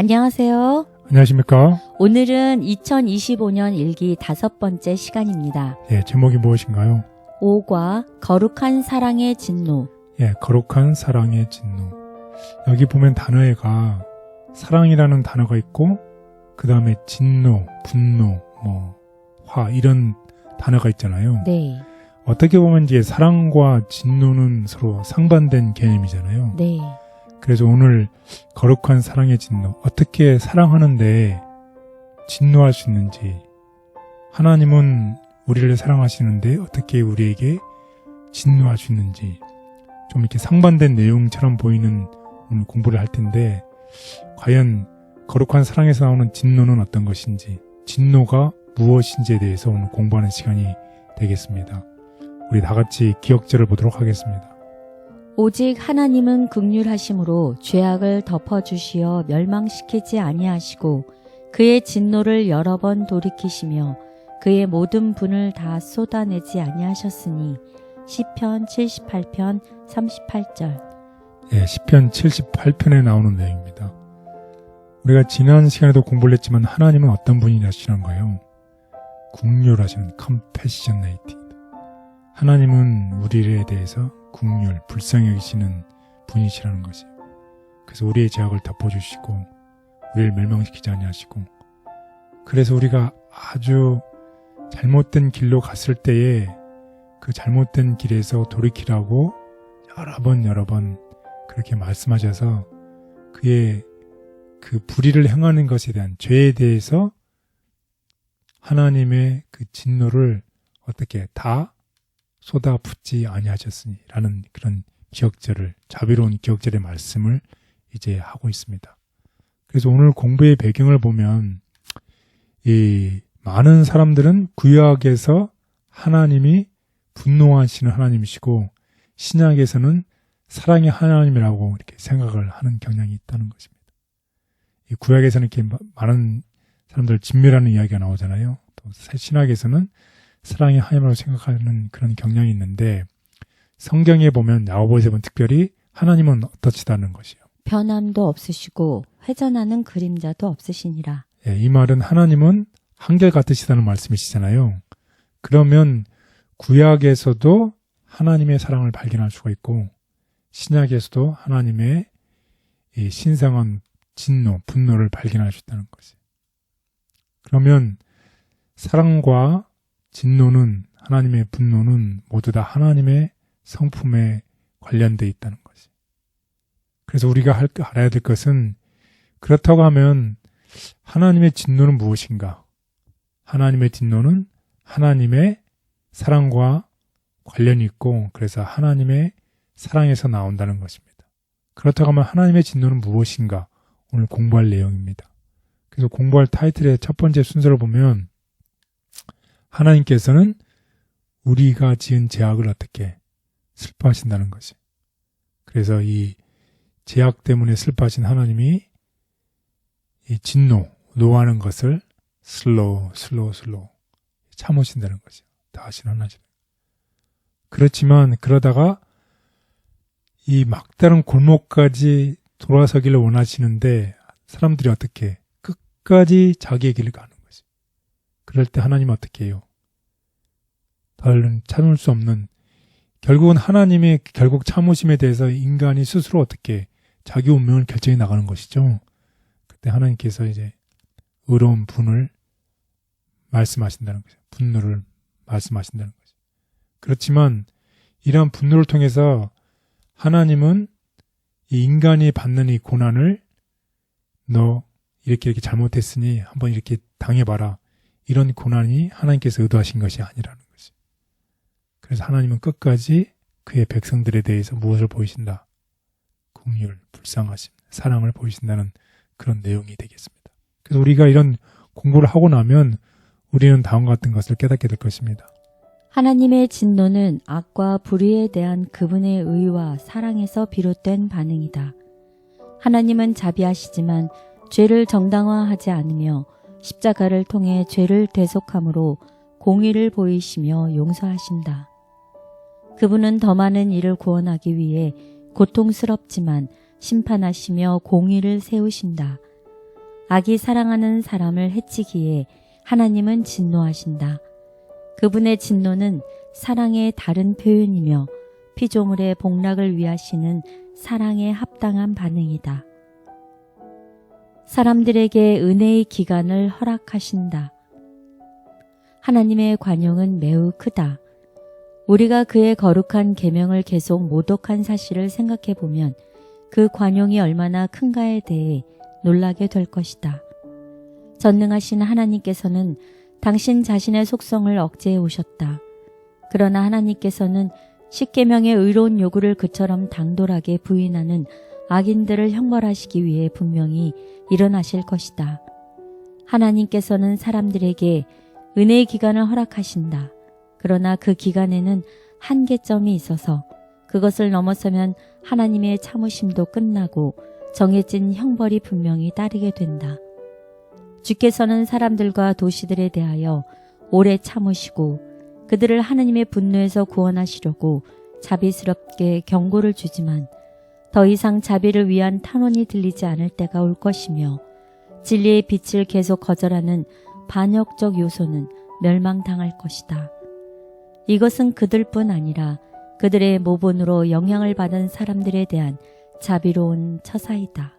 안녕하세요. 안녕하십니까? 오늘은 2025년 일기 5번째 시간입니다. 제목이 무엇인가요? 5과 거룩한 사랑의 진노. 거룩한 사랑의 진노. 여기 보면 단어가 사랑이라는 단어가 있고 그 다음에 진노, 분노, 화 이런 단어가 있잖아요. 네. 어떻게 보면 이제 사랑과 진노는 서로 상반된 개념이잖아요. 네. 그래서 오늘 거룩한 사랑의 진노, 어떻게 사랑하는데 진노할 수 있는지, 하나님은 우리를 사랑하시는데 어떻게 우리에게 진노할 수 있는지, 좀 이렇게 상반된 내용처럼 보이는 오늘 공부를 할 텐데, 과연 거룩한 사랑에서 나오는 진노는 어떤 것인지, 진노가 무엇인지에 대해서 오늘 공부하는 시간이 되겠습니다. 우리 다 같이 기억절을 보도록 하겠습니다. 오직 하나님은 긍휼하심으로 죄악을 덮어주시어 멸망시키지 아니하시고 그의 진노를 여러 번 돌이키시며 그의 모든 분을 다 쏟아내지 아니하셨으니 시편 78편 38절. 시편 78편에 나오는 내용입니다. 우리가 지난 시간에도 공부를 했지만 하나님은 어떤 분이시라는 거예요? 긍휼하시는 compassionate. 하나님은 우리에 대해서 긍휼, 불쌍히 여기시는 분이시라는 것이에요. 그래서 우리의 죄악을 덮어주시고 우리를 멸망시키지 아니하시고, 그래서 우리가 아주 잘못된 길로 갔을 때에 그 잘못된 길에서 돌이키라고 여러 번 그렇게 말씀하셔서 그의 그 불의를 행하는 것에 대한 죄에 대해서 하나님의 그 진노를 어떻게 다 쏟아붓지 아니하셨으니 라는 그런 기억절을, 자비로운 기억절의 말씀을 이제 하고 있습니다. 그래서 오늘 공부의 배경을 보면 이 많은 사람들은 구약에서 하나님이 분노하시는 하나님이시고 신약에서는 사랑의 하나님이라고 이렇게 생각을 하는 경향이 있다는 것입니다. 이 구약에서는 이렇게 많은 사람들 진멸하는 이야기가 나오잖아요. 또 신약에서는 사랑의 하나님이라고 생각하는 그런 경향이 있는데, 성경에 보면 야고보서에 보면 특별히 하나님은 어떠시다는 것이요. 변함도 없으시고 회전하는 그림자도 없으시니라. 이 말은 하나님은 한결같으시다는 말씀이시잖아요. 그러면 구약에서도 하나님의 사랑을 발견할 수가 있고 신약에서도 하나님의 이 신성한 진노, 분노를 발견할 수 있다는 것이에요. 그러면 사랑과 진노는, 하나님의 분노는 모두 다 하나님의 성품에 관련되어 있다는 것이. 그래서 우리가 알아야 될 것은, 그렇다고 하면 하나님의 진노는 무엇인가? 하나님의 진노는 하나님의 사랑과 관련이 있고, 그래서 하나님의 사랑에서 나온다는 것입니다. 그렇다고 하면 하나님의 진노는 무엇인가? 오늘 공부할 내용입니다. 그래서 공부할 타이틀의 첫 번째 순서를 보면, 하나님께서는 우리가 지은 죄악을 어떻게 슬퍼하신다는 것이. 그래서 이 죄악 때문에 슬퍼하신 하나님이 이 진노, 노하는 것을 슬로우 참으신다는 것이죠. 다 하신 하나님. 그렇지만 그러다가 이 막다른 골목까지 돌아서기를 원하시는데 사람들이 어떻게 끝까지 자기의 길을 가는 것이. 그럴 때 하나님은 어떻게 해요? 더는 참을 수 없는, 결국은 하나님의 결국 참으심에 대해서 인간이 스스로 어떻게 자기 운명을 결정해 나가는 것이죠. 그때 하나님께서 이제 의로운 분을 말씀하신다는 거죠. 분노를 말씀하신다는 거죠. 그렇지만 이러한 분노를 통해서 하나님은 이 인간이 받는 이 고난을 너 이렇게 잘못했으니 한번 이렇게 당해봐라, 이런 고난이 하나님께서 의도하신 것이 아니라는 것이. 그래서 하나님은 끝까지 그의 백성들에 대해서 무엇을 보이신다? 긍휼, 불쌍하심, 사랑을 보이신다는 그런 내용이 되겠습니다. 그래서 우리가 이런 공부를 하고 나면 우리는 다음과 같은 것을 깨닫게 될 것입니다. 하나님의 진노는 악과 불의에 대한 그분의 의와 사랑에서 비롯된 반응이다. 하나님은 자비하시지만 죄를 정당화하지 않으며 십자가를 통해 죄를 대속함으로 공의를 보이시며 용서하신다. 그분은 더 많은 이를 구원하기 위해 고통스럽지만 심판하시며 공의를 세우신다. 악이 사랑하는 사람을 해치기에 하나님은 진노하신다. 그분의 진노는 사랑의 다른 표현이며 피조물의 복락을 위하시는 사랑에 합당한 반응이다. 사람들에게 은혜의 기간을 허락하신다. 하나님의 관용은 매우 크다. 우리가 그의 거룩한 계명을 계속 모독한 사실을 생각해 보면 그 관용이 얼마나 큰가에 대해 놀라게 될 것이다. 전능하신 하나님께서는 당신 자신의 속성을 억제해 오셨다. 그러나 하나님께서는 십계명의 의로운 요구를 그처럼 당돌하게 부인하는 악인들을 형벌하시기 위해 분명히 일어나실 것이다. 하나님께서는 사람들에게 은혜의 기간을 허락하신다. 그러나 그 기간에는 한계점이 있어서 그것을 넘어서면 하나님의 참으심도 끝나고 정해진 형벌이 분명히 따르게 된다. 주께서는 사람들과 도시들에 대하여 오래 참으시고 그들을 하나님의 분노에서 구원하시려고 자비스럽게 경고를 주지만 더 이상 자비를 위한 탄원이 들리지 않을 때가 올 것이며 진리의 빛을 계속 거절하는 반역적 요소는 멸망당할 것이다. 이것은 그들뿐 아니라 그들의 모본으로 영향을 받은 사람들에 대한 자비로운 처사이다.